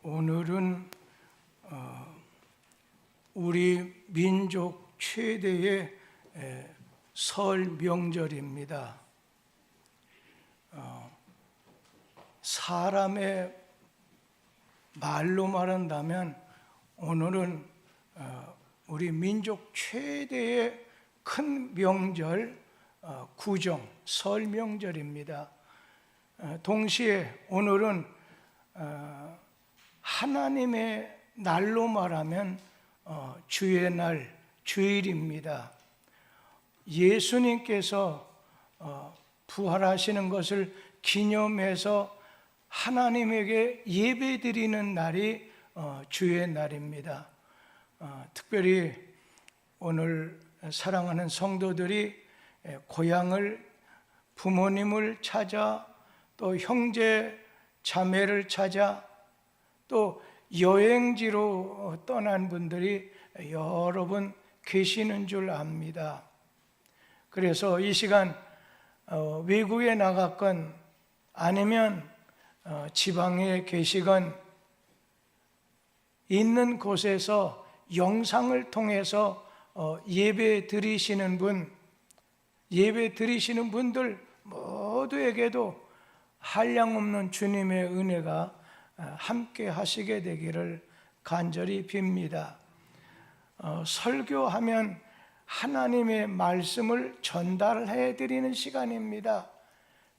오늘은 우리 민족 최대의 설 명절입니다. 사람의 말로 말한다면 오늘은 우리 민족 최대의 큰 명절 구정 설 명절입니다. 동시에 오늘은 하나님의 날로 말하면 주의 날, 주일입니다. 예수님께서 부활하시는 것을 기념해서 하나님에게 예배드리는 날이 주의 날입니다. 특별히 오늘 사랑하는 성도들이 고향을, 부모님을 찾아 또 형제 자매를 찾아 또 여행지로 떠난 분들이 여러 분 계시는 줄 압니다. 그래서 이 시간 외국에 나갔건 아니면 지방에 계시건 있는 곳에서 영상을 통해서 예배 드리시는 분들 모두에게도 한량없는 주님의 은혜가 함께 하시게 되기를 간절히 빕니다. 설교하면 하나님의 말씀을 전달해 드리는 시간입니다.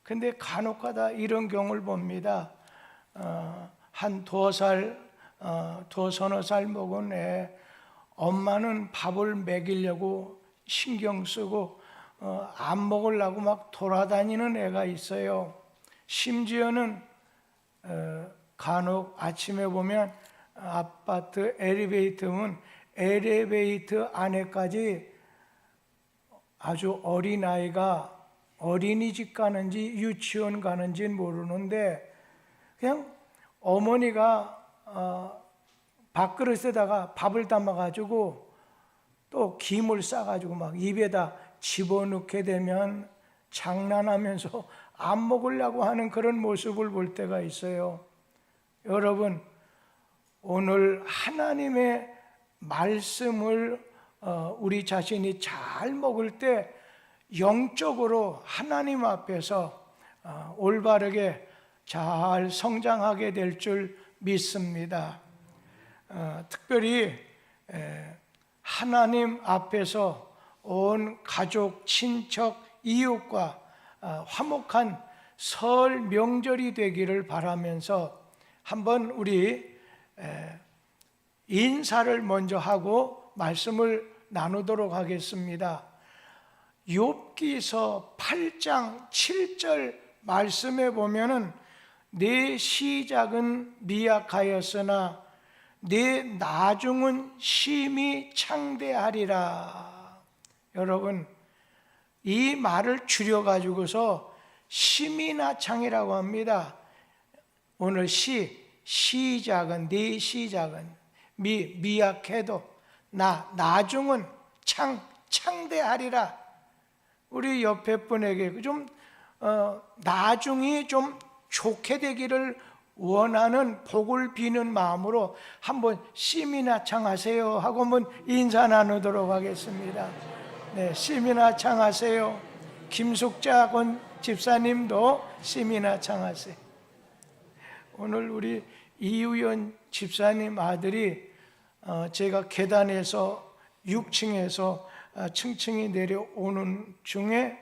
근데 간혹가다 이런 경우를 봅니다. 한 서너 살 먹은 애, 엄마는 밥을 먹이려고 신경 쓰고 안 먹으려고 막 돌아다니는 애가 있어요. 심지어는 간혹 아침에 보면 아파트 엘리베이터는 엘리베이터 안에까지 아주 어린아이가 어린이집 가는지 유치원 가는지는 모르는데 그냥 어머니가 밥그릇에다가 밥을 담아가지고 또 김을 싸가지고 막 입에다 집어넣게 되면 장난하면서 안 먹으려고 하는 그런 모습을 볼 때가 있어요. 여러분, 오늘 하나님의 말씀을 우리 자신이 잘 먹을 때 영적으로 하나님 앞에서 올바르게 잘 성장하게 될 줄 믿습니다. 특별히 하나님 앞에서 온 가족, 친척, 이웃과 화목한 설 명절이 되기를 바라면서 한번 우리 인사를 먼저 하고 말씀을 나누도록 하겠습니다. 욥기서 8장 7절 말씀에 보면은 내 시작은 미약하였으나 내 나중은 심히 창대하리라. 여러분, 이 말을 줄여가지고서 심이나 창이라고 합니다. 오늘 시작은, 네 시작은 미약해도 나중은 창대하리라. 우리 옆에 분에게 좀 나중이 좀 좋게 되기를 원하는 복을 비는 마음으로 한번 심이나 창하세요 하고 한번 인사 나누도록 하겠습니다. 네, 심이나 창하세요. 김숙자 집사님도 심이나 창하세요. 오늘 우리 이우연 집사님 아들이 제가 계단에서 6층에서 층층이 내려오는 중에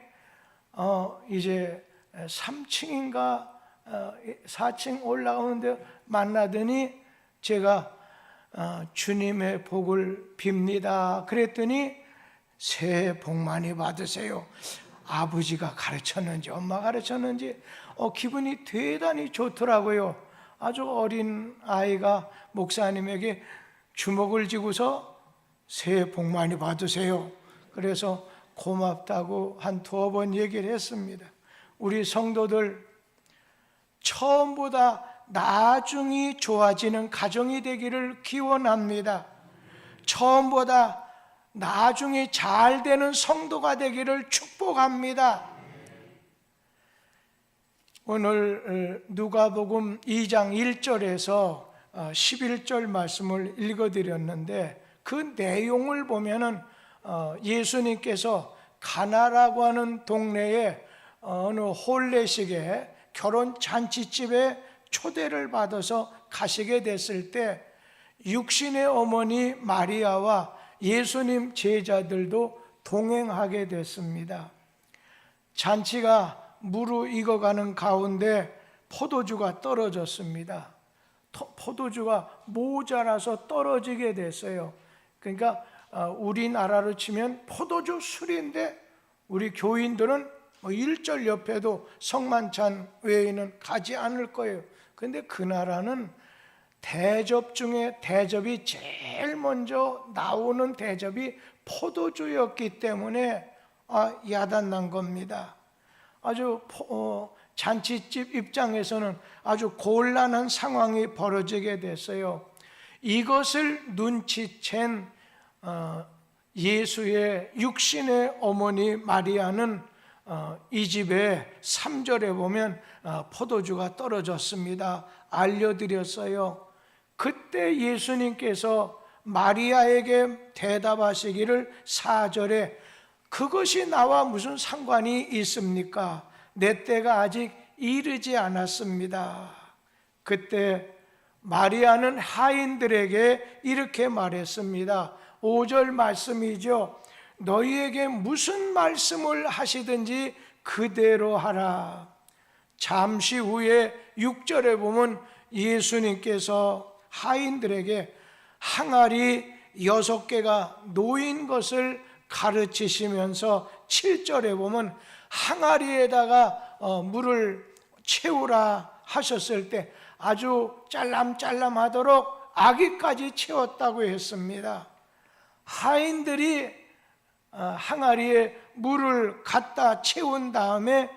이제 3층인가 4층 올라오는데 만나더니 제가 주님의 복을 빕니다 그랬더니 새해 복 많이 받으세요. 아버지가 가르쳤는지 엄마가 가르쳤는지 기분이 대단히 좋더라고요. 아주 어린 아이가 목사님에게 주먹을 쥐고서 새해 복 많이 받으세요. 그래서 고맙다고 한 두어 번 얘기를 했습니다. 우리 성도들 처음보다 나중이 좋아지는 가정이 되기를 기원합니다. 처음보다 나중에 잘 되는 성도가 되기를 축복합니다. 오늘 누가복음 2장 1절에서 11절 말씀을 읽어드렸는데 그 내용을 보면은 예수님께서 가나라고 하는 동네에 어느 혼례식에 결혼 잔치집에 초대를 받아서 가시게 됐을 때 육신의 어머니 마리아와 예수님 제자들도 동행하게 됐습니다. 잔치가 무르익어가는 가운데 포도주가 떨어졌습니다. 포도주가 모자라서 떨어지게 됐어요. 그러니까 우리나라로 치면 포도주 술인데 우리 교인들은 일절 옆에도 성만찬 외에는 가지 않을 거예요. 그런데 그 나라는 대접 중에 대접이 제일 먼저 나오는 대접이 포도주였기 때문에 야단난 겁니다. 아주 잔치집 입장에서는 아주 곤란한 상황이 벌어지게 됐어요. 이것을 눈치챈 예수의 육신의 어머니 마리아는 이 집에 3절에 보면 포도주가 떨어졌습니다. 알려드렸어요. 그때 예수님께서 마리아에게 대답하시기를 4절에 그것이 나와 무슨 상관이 있습니까? 내 때가 아직 이르지 않았습니다. 그때 마리아는 하인들에게 이렇게 말했습니다. 5절 말씀이죠. 너희에게 무슨 말씀을 하시든지 그대로 하라. 잠시 후에 6절에 보면 예수님께서 하인들에게 항아리 6개가 놓인 것을 가르치시면서 7절에 보면 항아리에다가 물을 채우라 하셨을 때 아주 짤람짤람하도록 아기까지 채웠다고 했습니다. 하인들이 항아리에 물을 갖다 채운 다음에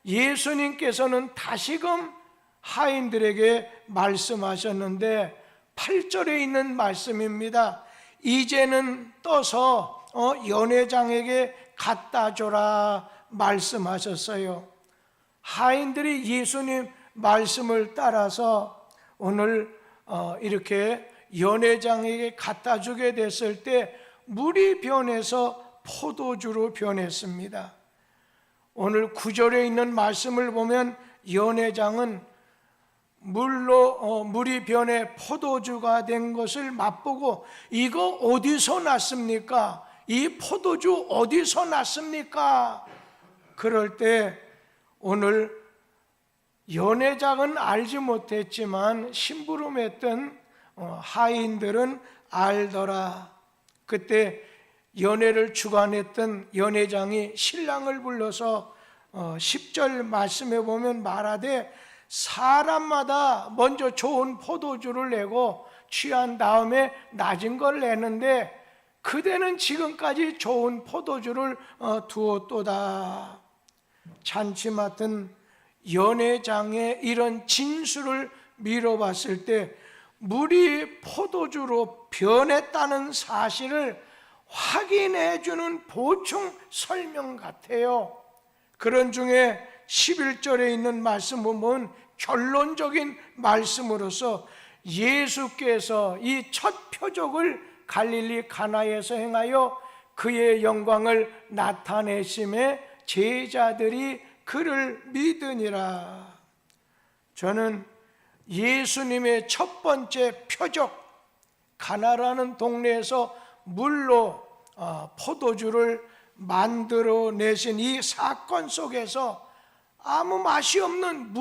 예수님께서는 다시금 하인들에게 말씀하셨는데 8절에 있는 말씀입니다. 이제는 떠서 연회장에게 갖다 줘라 말씀하셨어요. 하인들이 예수님 말씀을 따라서 오늘 이렇게 연회장에게 갖다 주게 됐을 때 물이 변해서 포도주로 변했습니다. 오늘 9절에 있는 말씀을 보면 연회장은 물이 변해 포도주가 된 것을 맛보고 이거 어디서 났습니까? 이 포도주 어디서 났습니까? 그럴 때 오늘 연회장은 알지 못했지만 심부름했던 하인들은 알더라. 그때 연회를 주관했던 연회장이 신랑을 불러서 10절 말씀에 보면 말하되 사람마다 먼저 좋은 포도주를 내고 취한 다음에 낮은 걸 내는데 그대는 지금까지 좋은 포도주를 두었도다. 잔치 맡은 연회장의 이런 진술을 미뤄봤을 때 물이 포도주로 변했다는 사실을 확인해 주는 보충 설명 같아요. 그런 중에 11절에 있는 말씀 보면 결론적인 말씀으로서 예수께서 이 첫 표적을 갈릴리 가나에서 행하여 그의 영광을 나타내심에 제자들이 그를 믿으니라. 저는 예수님의 첫 번째 표적, 가나라는 동네에서 물로 포도주를 만들어내신 이 사건 속에서 아무 맛이 없는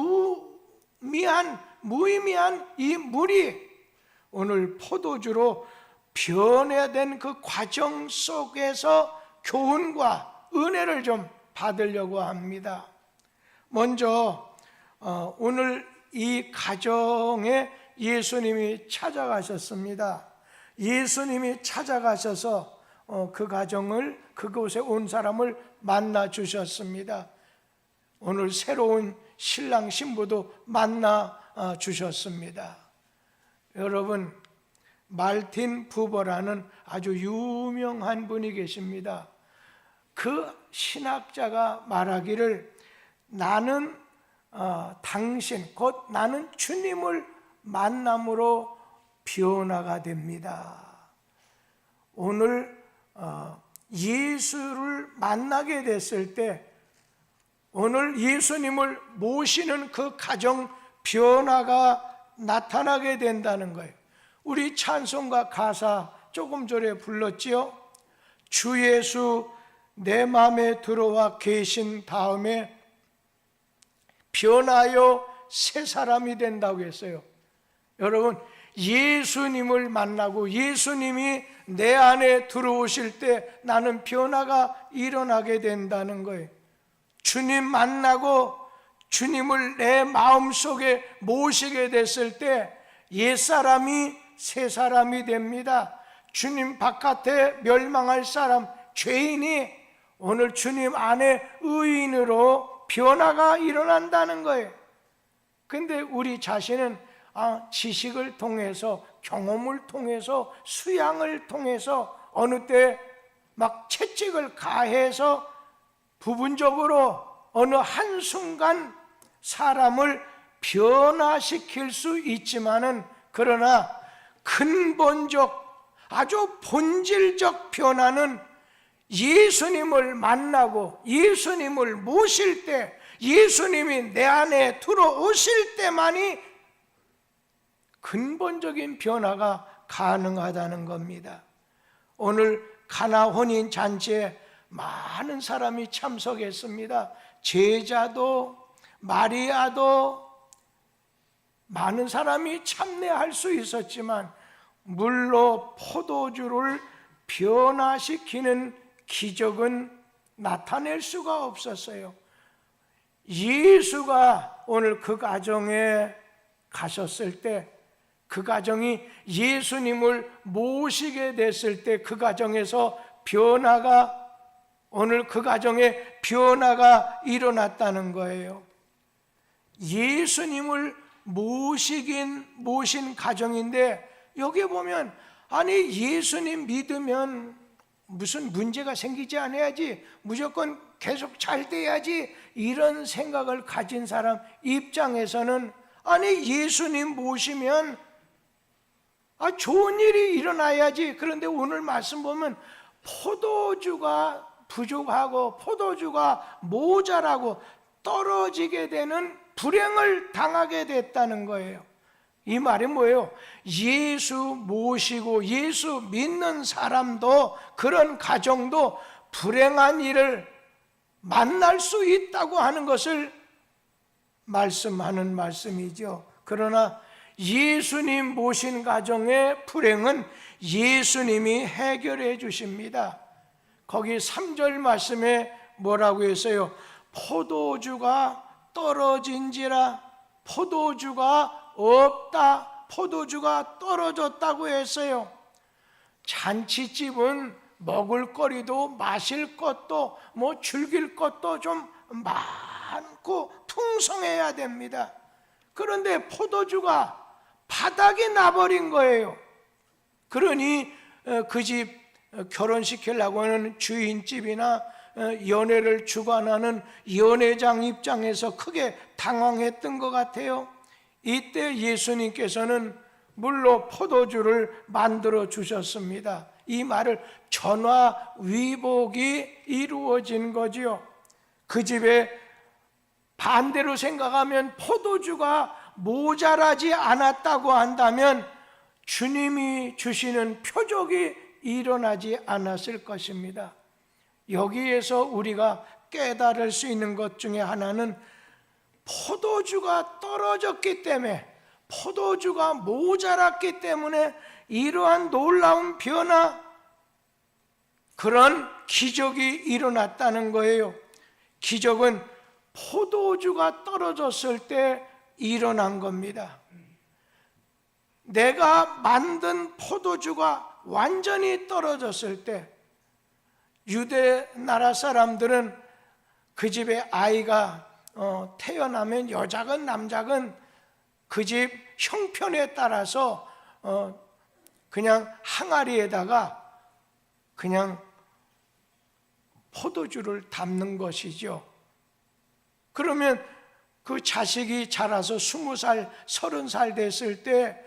무의미한 이 물이 오늘 포도주로 변화된 그 과정 속에서 교훈과 은혜를 좀 받으려고 합니다. 먼저 오늘 이 가정에 예수님이 찾아가셨습니다. 예수님이 찾아가셔서 그 가정을, 그곳에 온 사람을 만나 주셨습니다. 오늘 새로운 신랑 신부도 만나 주셨습니다. 여러분, 말틴 부버라는 아주 유명한 분이 계십니다. 그 신학자가 말하기를 나는 당신, 곧 나는 주님을 만남으로 변화가 됩니다. 오늘 예수를 만나게 됐을 때, 오늘 예수님을 모시는 그 가정 변화가 나타나게 된다는 거예요. 우리 찬송가 가사 조금 전에 불렀지요. 주 예수 내 마음에 들어와 계신 다음에 변하여 새 사람이 된다고 했어요. 여러분, 예수님을 만나고 예수님이 내 안에 들어오실 때 나는 변화가 일어나게 된다는 거예요. 주님 만나고 주님을 내 마음속에 모시게 됐을 때 옛사람이 새 사람이 됩니다. 주님 바깥에 멸망할 사람, 죄인이 오늘 주님 안에 의인으로 변화가 일어난다는 거예요. 근데 우리 자신은 지식을 통해서, 경험을 통해서, 수양을 통해서 어느 때 막 채찍을 가해서 부분적으로 어느 한순간 사람을 변화시킬 수 있지만은, 그러나 근본적, 아주 본질적 변화는 예수님을 만나고 예수님을 모실 때, 예수님이 내 안에 들어오실 때만이 근본적인 변화가 가능하다는 겁니다. 오늘 가나 혼인 잔치에 많은 사람이 참석했습니다. 제자도 마리아도 많은 사람이 참여할 수 있었지만 물로 포도주를 변화시키는 기적은 나타낼 수가 없었어요. 예수가 오늘 그 가정에 가셨을 때, 그 가정이 예수님을 모시게 됐을 때 그 가정에서 변화가, 오늘 그 가정에 변화가 일어났다는 거예요. 예수님을 모신 가정인데, 여기 보면 아니 예수님 믿으면 무슨 문제가 생기지 않아야지, 무조건 계속 잘 돼야지, 이런 생각을 가진 사람 입장에서는 아니 예수님 모시면 좋은 일이 일어나야지. 그런데 오늘 말씀 보면 포도주가 부족하고 포도주가 모자라고 떨어지게 되는 불행을 당하게 됐다는 거예요. 이 말이 뭐예요? 예수 모시고 예수 믿는 사람도, 그런 가정도 불행한 일을 만날 수 있다고 하는 것을 말씀하는 말씀이죠. 그러나 예수님 모신 가정의 불행은 예수님이 해결해 주십니다. 거기 3절 말씀에 뭐라고 했어요? 포도주가 떨어진지라, 포도주가 없다, 포도주가 떨어졌다고 했어요. 잔치집은 먹을 거리도 마실 것도 즐길 것도 좀 많고 풍성해야 됩니다. 그런데 포도주가 바닥이 나버린 거예요. 그러니 그 집 결혼시키려고 하는 주인집이나 연애를 주관하는 연회장 입장에서 크게 당황했던 것 같아요. 이때 예수님께서는 물로 포도주를 만들어 주셨습니다. 이 말을 전화위복이 이루어진 거지요. 그 집에 반대로 생각하면 포도주가 모자라지 않았다고 한다면 주님이 주시는 표적이 일어나지 않았을 것입니다. 여기에서 우리가 깨달을 수 있는 것 중에 하나는 포도주가 떨어졌기 때문에, 포도주가 모자랐기 때문에 이러한 놀라운 변화, 그런 기적이 일어났다는 거예요. 기적은 포도주가 떨어졌을 때 일어난 겁니다. 내가 만든 포도주가 완전히 떨어졌을 때, 유대 나라 사람들은 그 집에 아이가 태어나면 여자건 남자건 그 집 형편에 따라서 그냥 항아리에다가 그냥 포도주를 담는 것이죠. 그러면 그 자식이 자라서 20살, 30살 됐을 때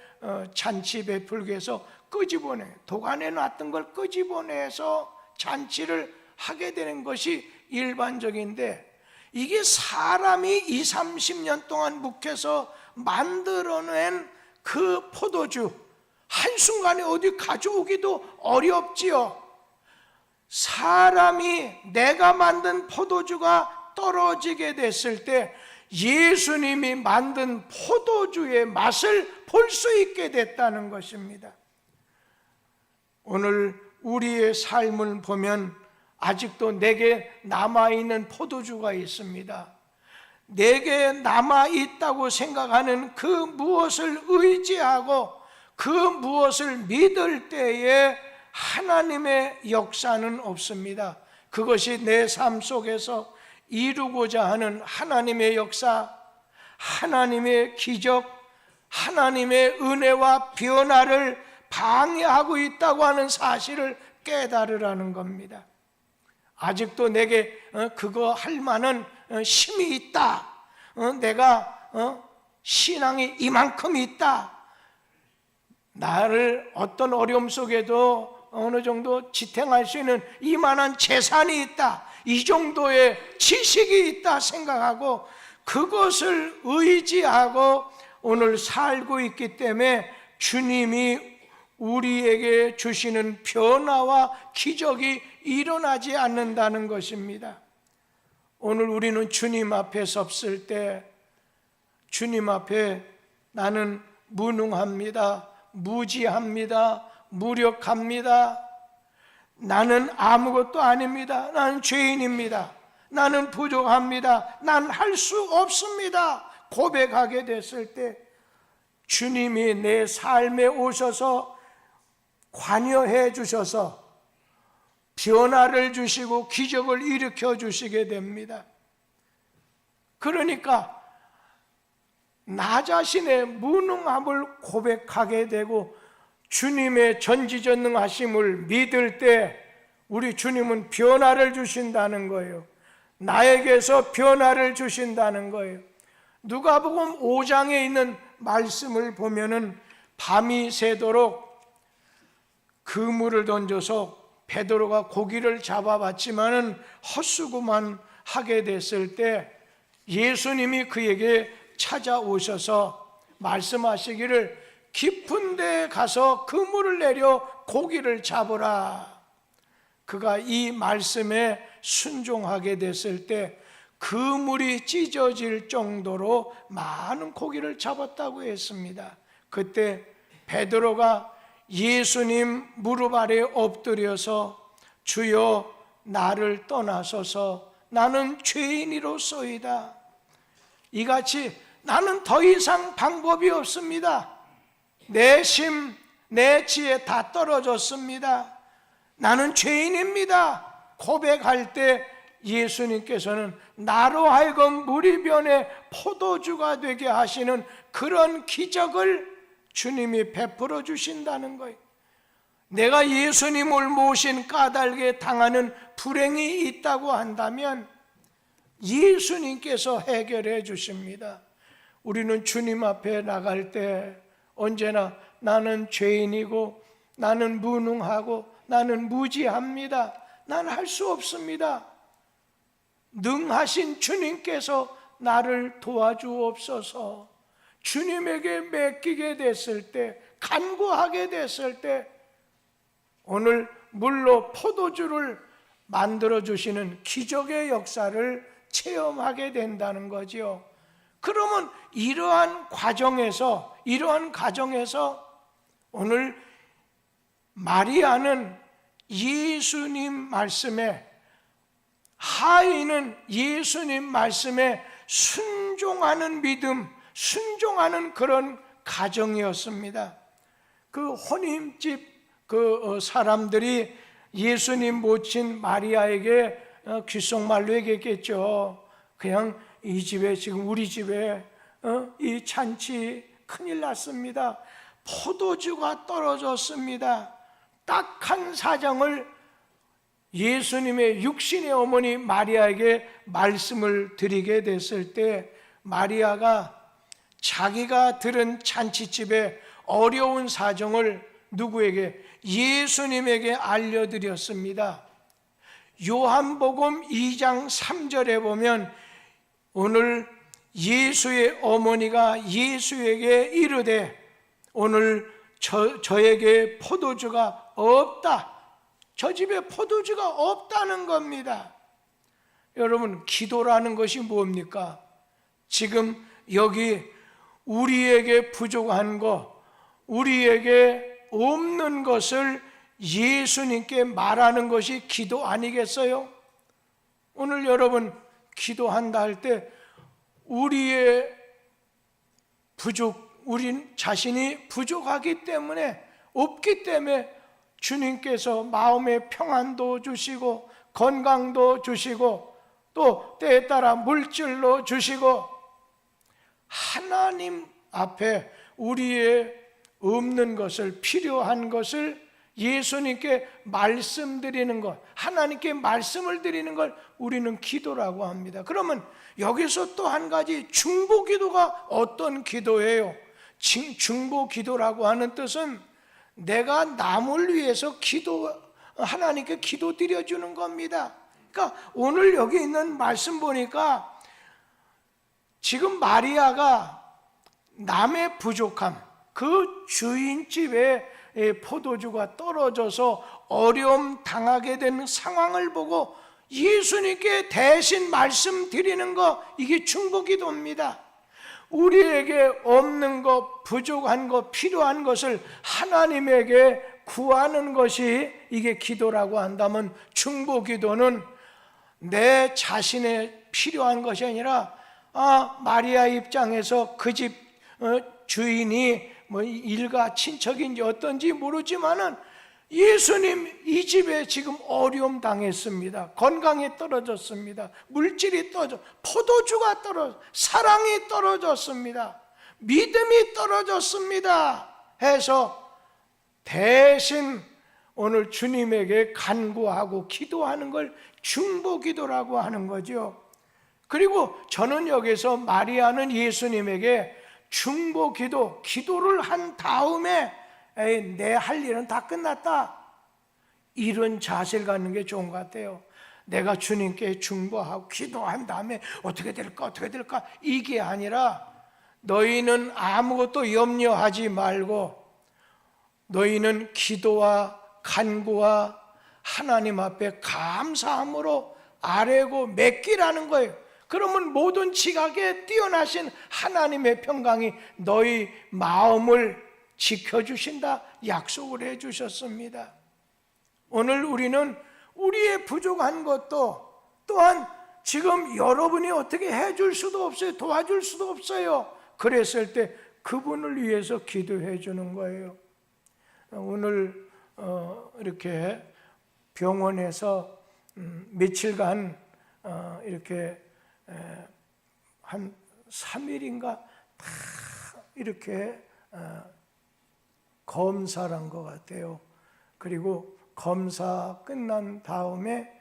잔치 베풀기 위해서 끄집어내, 도관에 놨던 걸 끄집어내서 잔치를 하게 되는 것이 일반적인데, 이게 사람이 20, 30년 동안 묵혀서 만들어낸 그 포도주 한순간에 어디 가져오기도 어렵지요. 사람이 내가 만든 포도주가 떨어지게 됐을 때 예수님이 만든 포도주의 맛을 볼 수 있게 됐다는 것입니다. 오늘 우리의 삶을 보면 아직도 내게 남아있는 포도주가 있습니다. 내게 남아있다고 생각하는 그 무엇을 의지하고 그 무엇을 믿을 때에 하나님의 역사는 없습니다. 그것이 내 삶 속에서 이루고자 하는 하나님의 역사, 하나님의 기적, 하나님의 은혜와 변화를 방해하고 있다고 하는 사실을 깨달으라는 겁니다. 아직도 내게 그거 할 만한 힘이 있다, 내가 신앙이 이만큼 있다, 나를 어떤 어려움 속에도 어느 정도 지탱할 수 있는 이만한 재산이 있다, 이 정도의 지식이 있다 생각하고 그것을 의지하고 오늘 살고 있기 때문에 주님이 우리에게 주시는 변화와 기적이 일어나지 않는다는 것입니다. 오늘 우리는 주님 앞에 섰을 때 주님 앞에 나는 무능합니다, 무지합니다, 무력합니다, 나는 아무것도 아닙니다, 나는 죄인입니다, 나는 부족합니다, 난 할 수 없습니다 고백하게 됐을 때 주님이 내 삶에 오셔서 관여해 주셔서 변화를 주시고 기적을 일으켜 주시게 됩니다. 그러니까 나 자신의 무능함을 고백하게 되고 주님의 전지전능하심을 믿을 때 우리 주님은 변화를 주신다는 거예요. 나에게서 변화를 주신다는 거예요. 누가복음 5장에 있는 말씀을 보면은 밤이 새도록 그물을 던져서 베드로가 고기를 잡아봤지만은 헛수고만 하게 됐을 때 예수님이 그에게 찾아오셔서 말씀하시기를 깊은 데에 가서 그물을 내려 고기를 잡으라. 그가 이 말씀에 순종하게 됐을 때 그물이 찢어질 정도로 많은 고기를 잡았다고 했습니다. 그때 베드로가 예수님 무릎 아래 엎드려서 주여 나를 떠나소서 나는 죄인이로소이다. 이같이 나는 더 이상 방법이 없습니다. 내 힘, 내 지혜 다 떨어졌습니다. 나는 죄인입니다. 고백할 때 예수님께서는 나로 하여금 물이 변해 포도주가 되게 하시는 그런 기적을 주님이 베풀어 주신다는 거예요. 내가 예수님을 모신 까닭에 당하는 불행이 있다고 한다면 예수님께서 해결해 주십니다. 우리는 주님 앞에 나갈 때 언제나 나는 죄인이고 나는 무능하고 나는 무지합니다, 나는 할 수 없습니다, 능하신 주님께서 나를 도와주옵소서, 주님에게 맡기게 됐을 때, 간구하게 됐을 때 오늘 물로 포도주를 만들어주시는 기적의 역사를 체험하게 된다는 거지요. 그러면 이러한 과정에서 오늘 마리아는 예수님 말씀에, 하인은 예수님 말씀에 순종하는 믿음, 순종하는 그런 가정이었습니다. 그 혼인집 그 사람들이 예수님 모친 마리아에게 귓속말로 얘기했겠죠. 그냥 이 집에, 지금 우리 집에 이 잔치 큰일 났습니다. 포도주가 떨어졌습니다. 딱한 사정을 예수님의 육신의 어머니 마리아에게 말씀을 드리게 됐을 때 마리아가 자기가 들은 잔치집에 어려운 사정을 누구에게? 예수님에게 알려드렸습니다. 요한복음 2장 3절에 보면 오늘 예수의 어머니가 예수에게 이르되 오늘 저에게 포도주가 없다. 저 집에 포도주가 없다는 겁니다. 여러분, 기도라는 것이 뭡니까? 지금 여기 우리에게 부족한 것, 우리에게 없는 것을 예수님께 말하는 것이 기도 아니겠어요? 오늘 여러분 기도한다 할 때 우리의 우린 자신이 부족하기 때문에, 없기 때문에 주님께서 마음의 평안도 주시고 건강도 주시고 또 때에 따라 물질로 주시고, 하나님 앞에 우리의 없는 것을, 필요한 것을 예수님께 말씀드리는 것, 하나님께 말씀을 드리는 걸 우리는 기도라고 합니다. 그러면 여기서 또 한 가지, 중보기도가 어떤 기도예요? 중보기도라고 하는 뜻은 내가 남을 위해서 하나님께 기도 드려주는 겁니다. 그러니까 오늘 여기 있는 말씀 보니까 지금 마리아가 남의 부족함, 그 주인집에 포도주가 떨어져서 어려움 당하게 된 상황을 보고 예수님께 대신 말씀드리는 거, 이게 중보기도입니다. 우리에게 없는 것, 부족한 것, 필요한 것을 하나님에게 구하는 것이 이게 기도라고 한다면, 중보기도는 내 자신의 필요한 것이 아니라 마리아 입장에서 그 집 주인이 일가 친척인지 어떤지 모르지만은 예수님, 이 집에 지금 어려움 당했습니다. 건강이 떨어졌습니다. 물질이 포도주가 사랑이 떨어졌습니다. 믿음이 떨어졌습니다. 해서 대신 오늘 주님에게 간구하고 기도하는 걸 중보기도라고 하는 거죠. 그리고 저는 여기서 마리아는 예수님에게 중보기도, 기도를 한 다음에 내 할 일은 다 끝났다, 이런 자세를 갖는 게 좋은 것 같아요. 내가 주님께 중보하고 기도한 다음에 어떻게 될까 이게 아니라, 너희는 아무것도 염려하지 말고 너희는 기도와 간구와 하나님 앞에 감사함으로 아뢰고 맡기라는 거예요. 그러면 모든 지각에 뛰어나신 하나님의 평강이 너희 마음을 지켜주신다 약속을 해주셨습니다. 오늘 우리는 우리의 부족한 것도 또한 지금 여러분이 어떻게 해줄 수도 없어요. 도와줄 수도 없어요. 그랬을 때 그분을 위해서 기도해 주는 거예요. 오늘 이렇게 병원에서 며칠간 이렇게 한 3일인가 다 이렇게 검사를 한 것 같아요. 그리고 검사 끝난 다음에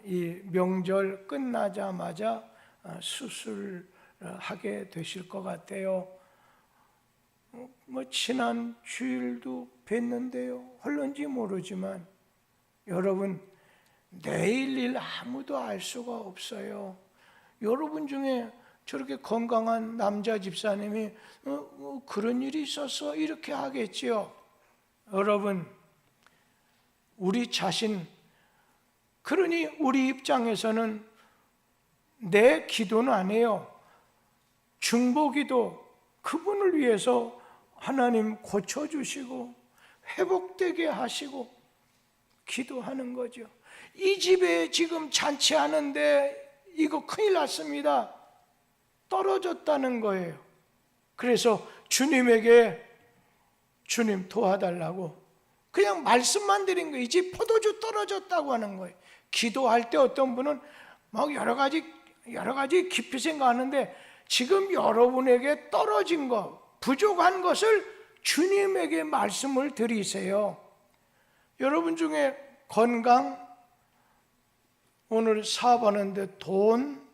이 명절 끝나자마자 수술하게 되실 것 같아요. 지난 주일도 뵀는데요, 헐런지 모르지만 여러분, 내일 일 아무도 알 수가 없어요. 여러분 중에 저렇게 건강한 남자 집사님이 그런 일이 있었어 이렇게 하겠지요. 여러분, 우리 자신, 그러니 우리 입장에서는 내 기도는 안 해요. 중보기도, 그분을 위해서 하나님 고쳐주시고 회복되게 하시고 기도하는 거죠. 이 집에 지금 잔치하는데 이거 큰일 났습니다. 떨어졌다는 거예요. 그래서 주님에게 주님 도와달라고 그냥 말씀만 드린 거예요. 이 집 포도주 떨어졌다고 하는 거예요. 기도할 때 어떤 분은 막 여러 가지 깊이 생각하는데, 지금 여러분에게 떨어진 것, 부족한 것을 주님에게 말씀을 드리세요. 여러분 중에 건강, 오늘 사업하는데 돈,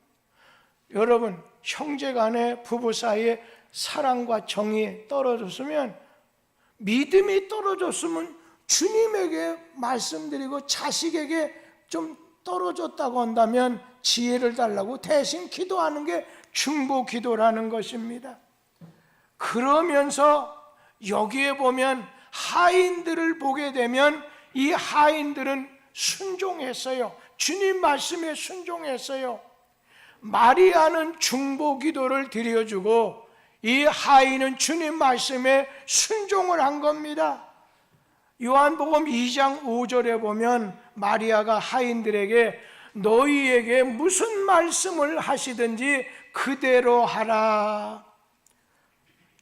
여러분 형제간에 부부 사이에 사랑과 정이 떨어졌으면 믿음이 떨어졌으면 주님에게 말씀드리고 자식에게 좀 떨어졌다고 한다면 지혜를 달라고 대신 기도하는 게 중보 기도라는 것입니다. 그러면서 여기에 보면 하인들을 보게 되면 이 하인들은 순종했어요. 주님 말씀에 순종했어요. 마리아는 중보 기도를 드려주고 이 하인은 주님 말씀에 순종을 한 겁니다. 요한복음 2장 5절에 보면 마리아가 하인들에게 너희에게 무슨 말씀을 하시든지 그대로 하라.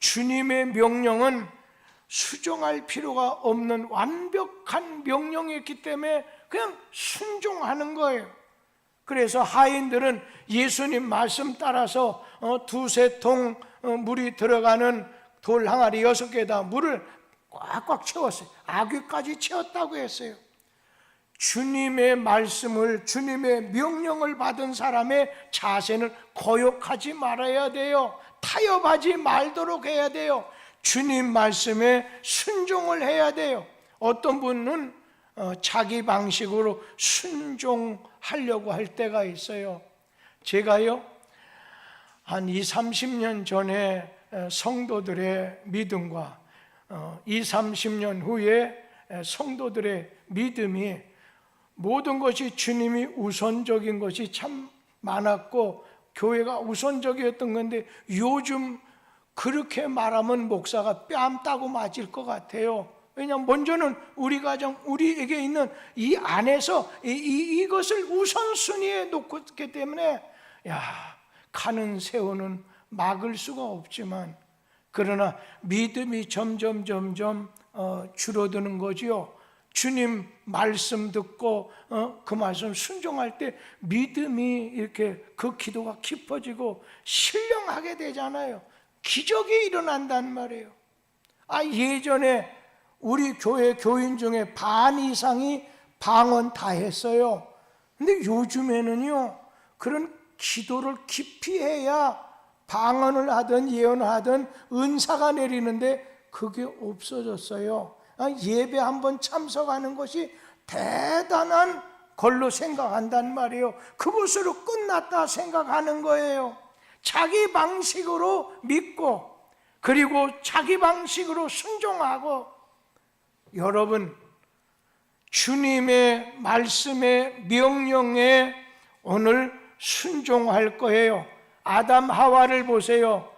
주님의 명령은 수정할 필요가 없는 완벽한 명령이었기 때문에 그냥 순종하는 거예요. 그래서 하인들은 예수님 말씀 따라서 두세 통 물이 들어가는 돌 항아리 6개에다 물을 꽉꽉 채웠어요. 아귀까지 채웠다고 했어요. 주님의 말씀을, 주님의 명령을 받은 사람의 자세는 거역하지 말아야 돼요. 타협하지 말도록 해야 돼요. 주님 말씀에 순종을 해야 돼요. 어떤 분은 자기 방식으로 순종하려고 할 때가 있어요. 제가요 한 20-30년 전에 성도들의 믿음과 20-30년 후에 성도들의 믿음이 모든 것이 주님이 우선적인 것이 참 많았고 교회가 우선적이었던 건데 요즘 그렇게 말하면 목사가 뺨 따고 맞을 것 같아요. 왜냐하면 먼저는 우리 가정, 우리에게 있는 이 안에서 이것을 우선순위에 놓고 있기 때문에 가는 새우는 막을 수가 없지만 그러나 믿음이 점점 줄어드는 거지요. 주님 말씀 듣고 그 말씀 순종할 때 믿음이 이렇게 그 기도가 깊어지고 신령하게 되잖아요. 기적이 일어난단 말이에요. 예전에 우리 교회 교인 중에 반 이상이 방언 다 했어요. 근데 요즘에는요 그런 기도를 깊이 해야 방언을 하든 예언을 하든 은사가 내리는데 그게 없어졌어요. 예배 한번 참석하는 것이 대단한 걸로 생각한단 말이에요. 그것으로 끝났다 생각하는 거예요. 자기 방식으로 믿고 그리고 자기 방식으로 순종하고, 여러분 주님의 말씀에 명령에 오늘 순종할 거예요. 아담 하와를 보세요.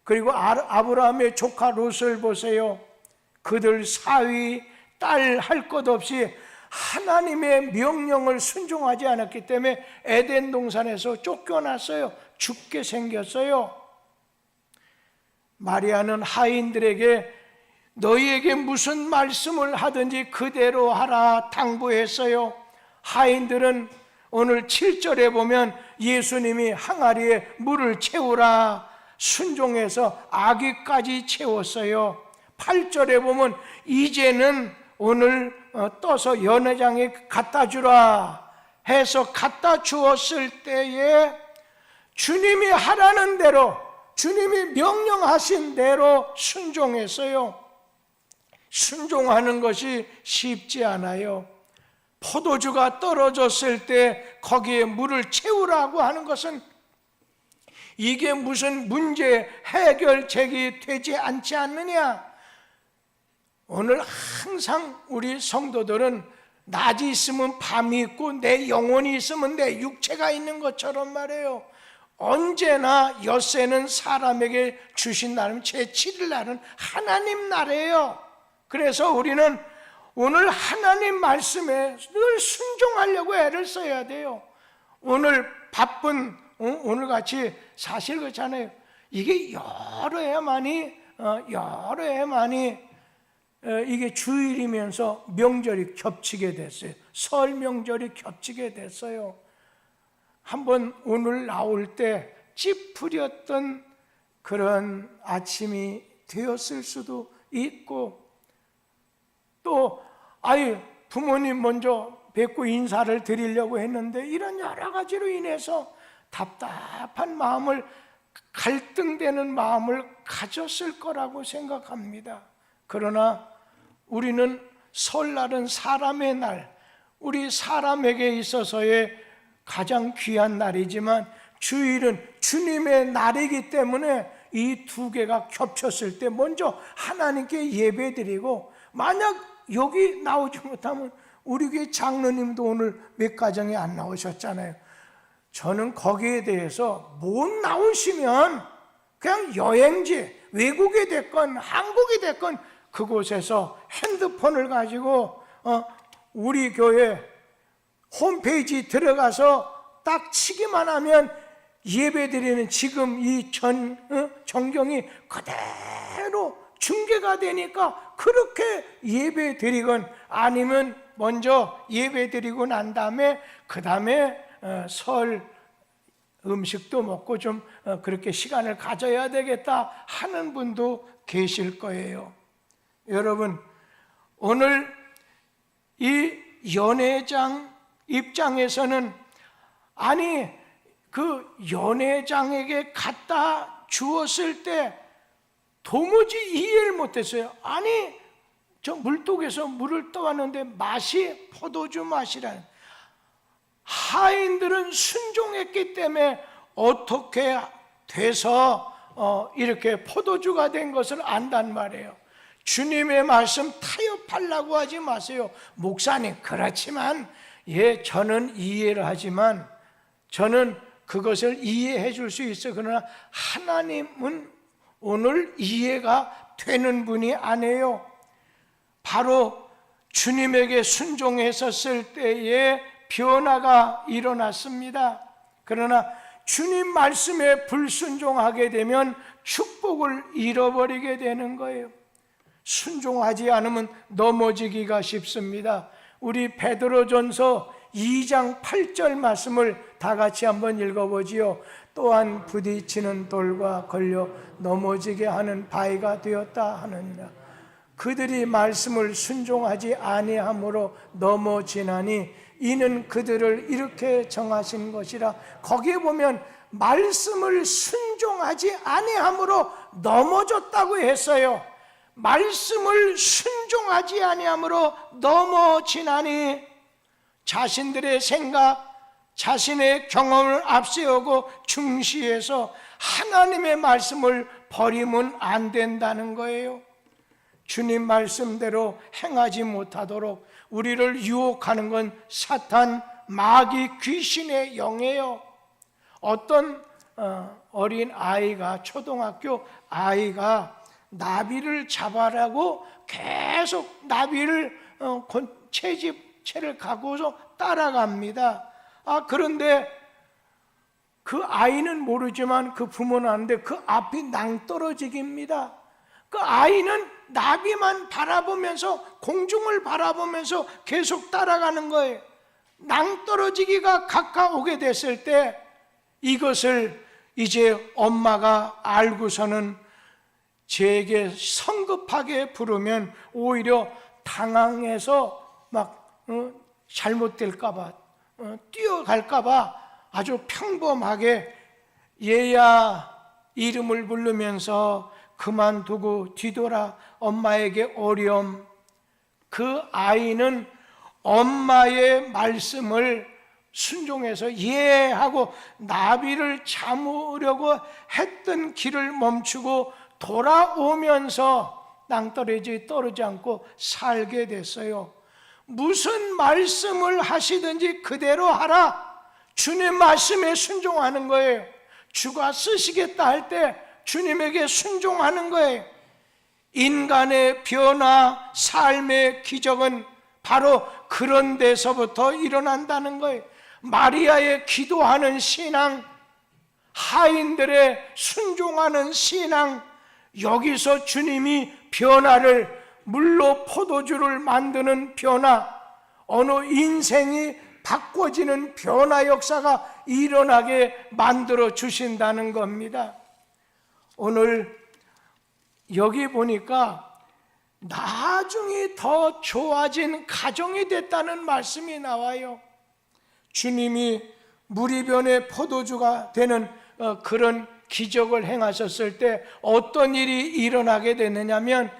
그리고 아브라함의 조카 롯을 보세요. 그들 사위 딸 할 것 없이 하나님의 명령을 순종하지 않았기 때문에 에덴 동산에서 쫓겨났어요. 죽게 생겼어요. 마리아는 하인들에게 너희에게 무슨 말씀을 하든지 그대로 하라 당부했어요. 하인들은 오늘 7절에 보면 예수님이 항아리에 물을 채우라 순종해서 아귀까지 채웠어요. 8절에 보면 이제는 오늘 떠서 연회장에 갖다 주라 해서 갖다 주었을 때에 주님이 하라는 대로, 주님이 명령하신 대로 순종했어요. 순종하는 것이 쉽지 않아요. 포도주가 떨어졌을 때 거기에 물을 채우라고 하는 것은 이게 무슨 문제 해결책이 되지 않지 않느냐. 오늘 항상 우리 성도들은 낮이 있으면 밤이 있고 내 영혼이 있으면 내 육체가 있는 것처럼 말해요. 언제나 엿새는 사람에게 주신 날은 제7일 날은 하나님 날이에요. 그래서 우리는 오늘 하나님 말씀에 늘 순종하려고 애를 써야 돼요. 오늘 바쁜 오늘같이 사실 그렇잖아요. 이게 여러 해만이 이게 주일이면서 명절이 겹치게 됐어요. 설 명절이 겹치게 됐어요. 한번 오늘 나올 때 찌푸렸던 그런 아침이 되었을 수도 있고, 또 부모님 먼저 뵙고 인사를 드리려고 했는데 이런 여러 가지로 인해서 답답한 마음을, 갈등되는 마음을 가졌을 거라고 생각합니다. 그러나 우리는 설날은 사람의 날, 우리 사람에게 있어서의 가장 귀한 날이지만 주일은 주님의 날이기 때문에 이 두 개가 겹쳤을 때 먼저 하나님께 예배드리고, 만약 여기 나오지 못하면 우리 교회 장로님도 오늘 몇 가정에 안 나오셨잖아요. 저는 거기에 대해서 못 나오시면 그냥 여행지, 외국이 됐건 한국이 됐건 그곳에서 핸드폰을 가지고 우리 교회 홈페이지 들어가서 딱 치기만 하면 예배드리는 지금 이 정경이 그대로 중계가 되니까 그렇게 예배드리건, 아니면 먼저 예배드리고 난 다음에 그 다음에 설 음식도 먹고 좀 그렇게 시간을 가져야 되겠다 하는 분도 계실 거예요. 여러분, 오늘 이 연회장 입장에서는, 아니 그 연회장에게 갖다 주었을 때 도무지 이해를 못했어요. 아니 저 물독에서 물을 떠왔는데 맛이 포도주 맛이라는, 하인들은 순종했기 때문에 어떻게 돼서 이렇게 포도주가 된 것을 안단 말이에요. 주님의 말씀 타협하려고 하지 마세요. 목사님, 그렇지만 저는 이해를 하지만 저는 그것을 이해해 줄 수 있어요. 그러나 하나님은 오늘 이해가 되는 분이 아니에요. 바로 주님에게 순종했었을 때에 변화가 일어났습니다. 그러나 주님 말씀에 불순종하게 되면 축복을 잃어버리게 되는 거예요. 순종하지 않으면 넘어지기가 쉽습니다. 우리 베드로전서 2장 8절 말씀을 다 같이 한번 읽어보지요. 또한 부딪히는 돌과 걸려 넘어지게 하는 바위가 되었다 하느니라. 그들이 말씀을 순종하지 아니함으로 넘어지나니 이는 그들을 이렇게 정하신 것이라. 거기에 보면 말씀을 순종하지 아니함으로 넘어졌다고 했어요. 말씀을 순종하지 아니함으로 넘어지나니, 자신들의 생각, 자신의 경험을 앞세우고 중시해서 하나님의 말씀을 버리면 안 된다는 거예요. 주님 말씀대로 행하지 못하도록 우리를 유혹하는 건 사탄, 마귀, 귀신의 영이에요. 어떤 어린 아이가, 초등학교 아이가 나비를 잡아라고 계속 나비를 채집채를 갖고서 따라갑니다. 그런데 그 아이는 모르지만 그 부모는 아는데 그 앞이 낭떠러지기입니다. 그 아이는 나비만 바라보면서, 공중을 바라보면서 계속 따라가는 거예요. 낭떠러지기가 가까우게 됐을 때 이것을 이제 엄마가 알고서는 제게 성급하게 부르면 오히려 당황해서 막 잘못될까봐, 뛰어갈까봐 아주 평범하게 얘야 이름을 부르면서 그만두고 뒤돌아 엄마에게 오렴. 그 아이는 엄마의 말씀을 순종해서 하고 나비를 잡으려고 했던 길을 멈추고 돌아오면서 낭떠러지 떨어지지 않고 살게 됐어요. 무슨 말씀을 하시든지 그대로 하라. 주님 말씀에 순종하는 거예요. 주가 쓰시겠다 할 때 주님에게 순종하는 거예요. 인간의 변화, 삶의 기적은 바로 그런 데서부터 일어난다는 거예요. 마리아의 기도하는 신앙, 하인들의 순종하는 신앙, 여기서 주님이 변화를, 물로 포도주를 만드는 변화, 어느 인생이 바꿔지는 변화 역사가 일어나게 만들어 주신다는 겁니다. 오늘 여기 보니까 나중에 더 좋아진 가정이 됐다는 말씀이 나와요. 주님이 무리변의 포도주가 되는 그런 기적을 행하셨을 때 어떤 일이 일어나게 되느냐면,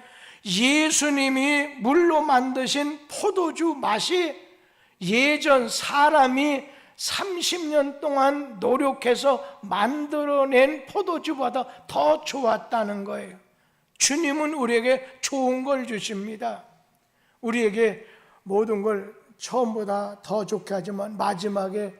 예수님이 물로 만드신 포도주 맛이 예전 사람이 30년 동안 노력해서 만들어낸 포도주보다 더 좋았다는 거예요. 주님은 우리에게 좋은 걸 주십니다. 우리에게 모든 걸 처음보다 더 좋게 하지만 마지막에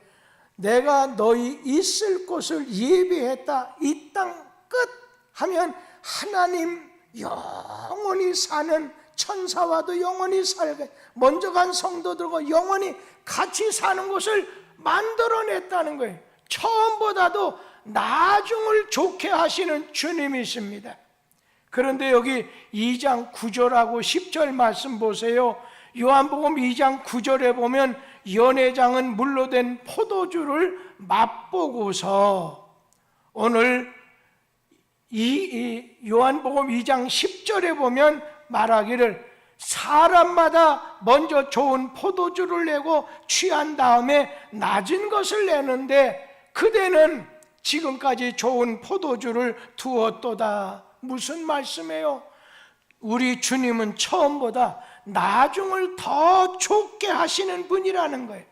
내가 너희 있을 곳을 예비했다, 이 땅 끝 하면 하나님 영원히 사는 천사와도 영원히 살게, 먼저 간 성도들과 영원히 같이 사는 곳을 만들어냈다는 거예요. 처음보다도 나중을 좋게 하시는 주님이십니다. 그런데 여기 2장 9절하고 10절 말씀 보세요. 요한복음 2장 9절에 보면 연회장은 물로 된 포도주를 맛보고서, 오늘 요한복음 2장 10절에 보면 말하기를 사람마다 먼저 좋은 포도주를 내고 취한 다음에 낮은 것을 내는데 그대는 지금까지 좋은 포도주를 두었도다. 무슨 말씀이에요? 우리 주님은 처음보다 나중을 더 좋게 하시는 분이라는 거예요.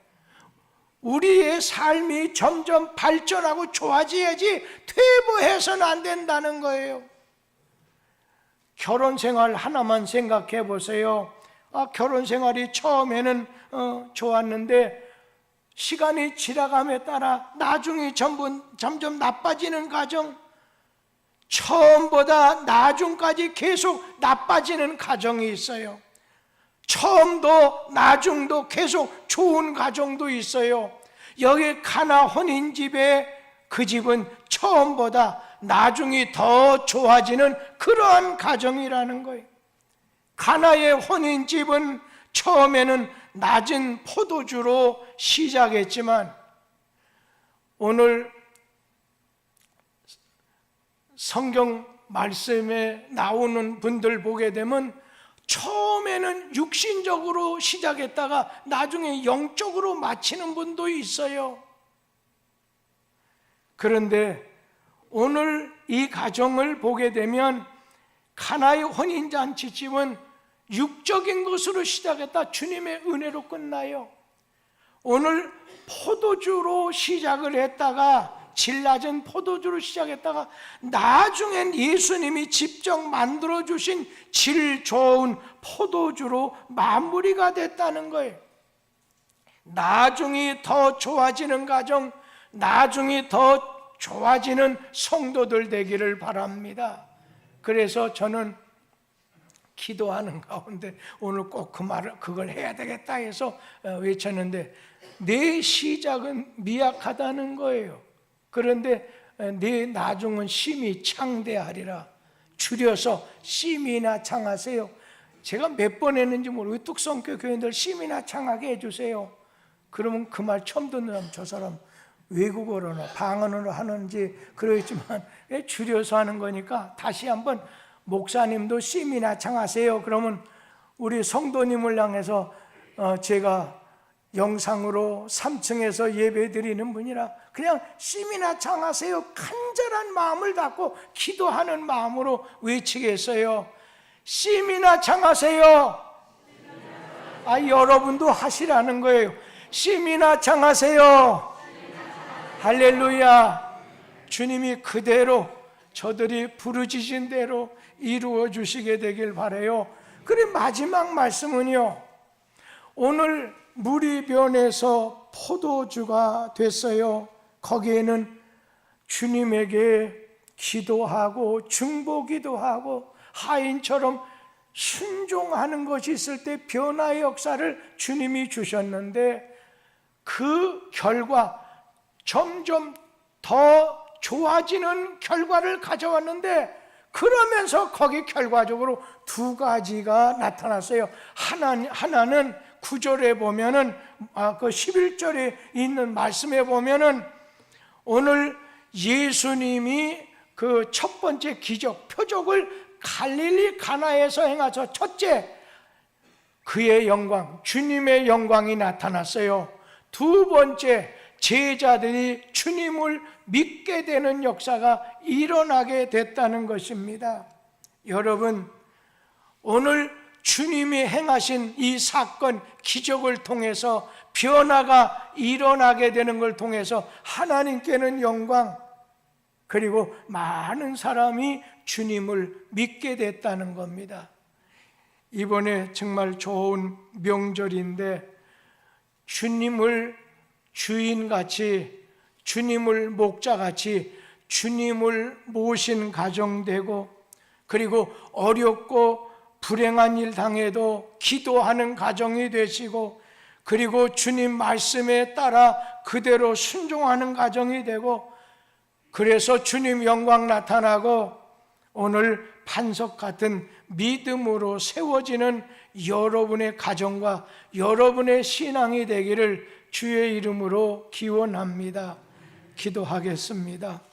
우리의 삶이 점점 발전하고 좋아져야지 퇴보해서는 안 된다는 거예요. 결혼 생활 하나만 생각해 보세요. 결혼 생활이 처음에는 좋았는데 시간이 지나감에 따라 나중이 점점 나빠지는 가정, 처음보다 나중까지 계속 나빠지는 가정이 있어요. 처음도 나중도 계속 좋은 가정도 있어요. 여기 가나 혼인집에 그 집은 처음보다 나중이 더 좋아지는 그러한 가정이라는 거예요. 가나의 혼인집은 처음에는 낮은 포도주로 시작했지만 오늘 성경 말씀에 나오는 분들 보게 되면 처음에는 육신적으로 시작했다가 나중에 영적으로 마치는 분도 있어요. 그런데 오늘 이 가정을 보게 되면 가나의 혼인잔치집은 육적인 것으로 시작했다 주님의 은혜로 끝나요. 오늘 포도주로 시작을 했다가 질 낮은 포도주로 시작했다가 나중엔 예수님이 직접 만들어주신 질 좋은 포도주로 마무리가 됐다는 거예요. 나중이 더 좋아지는 가정, 나중이 더 좋아지는 성도들 되기를 바랍니다. 그래서 저는 기도하는 가운데 오늘 꼭 그걸 해야 되겠다 해서 외쳤는데, 내 시작은 미약하다는 거예요. 그런데 내 나중은 심히 창대하리라. 줄여서 심이나 창하세요. 제가 몇 번 했는지 모르고 뚝성교 교인들 심이나 창하게 해주세요. 그러면 그 말 처음 듣는 사람, 저 사람 외국어로나 방언으로 하는지 그러겠지만 왜 줄여서 하는 거니까 다시 한번 목사님도 심이나 창하세요. 그러면 우리 성도님을 향해서 제가 영상으로 3층에서 예배 드리는 분이라 그냥 심이나 창하세요. 간절한 마음을 갖고 기도하는 마음으로 외치겠어요. 심이나 창하세요. 여러분도 하시라는 거예요. 심이나 창하세요. 할렐루야. 주님이 그대로 저들이 부르짖은 대로 이루어 주시게 되길 바라요. 그래 마지막 말씀은요, 오늘 물이 변해서 포도주가 됐어요. 거기에는 주님에게 기도하고 중보기도 하고 하인처럼 순종하는 것이 있을 때 변화의 역사를 주님이 주셨는데, 그 결과 점점 더 좋아지는 결과를 가져왔는데, 그러면서 거기 결과적으로 두 가지가 나타났어요. 하나는 9절에 보면은 그 11절에 있는 말씀에 보면은 오늘 예수님이 그 첫 번째 기적 표적을 갈릴리 가나에서 행하셔. 첫째, 그의 영광, 주님의 영광이 나타났어요. 두 번째, 제자들이 주님을 믿게 되는 역사가 일어나게 됐다는 것입니다. 여러분, 오늘 주님이 행하신 이 사건, 기적을 통해서 변화가 일어나게 되는 걸 통해서 하나님께는 영광, 그리고 많은 사람이 주님을 믿게 됐다는 겁니다. 이번에 정말 좋은 명절인데 주님을 주인같이, 주님을 목자같이 주님을 모신 가정 되고, 그리고 어렵고 불행한 일 당해도 기도하는 가정이 되시고, 그리고 주님 말씀에 따라 그대로 순종하는 가정이 되고, 그래서 주님 영광 나타나고 오늘 반석 같은 믿음으로 세워지는 여러분의 가정과 여러분의 신앙이 되기를 주의 이름으로 기원합니다. 기도하겠습니다.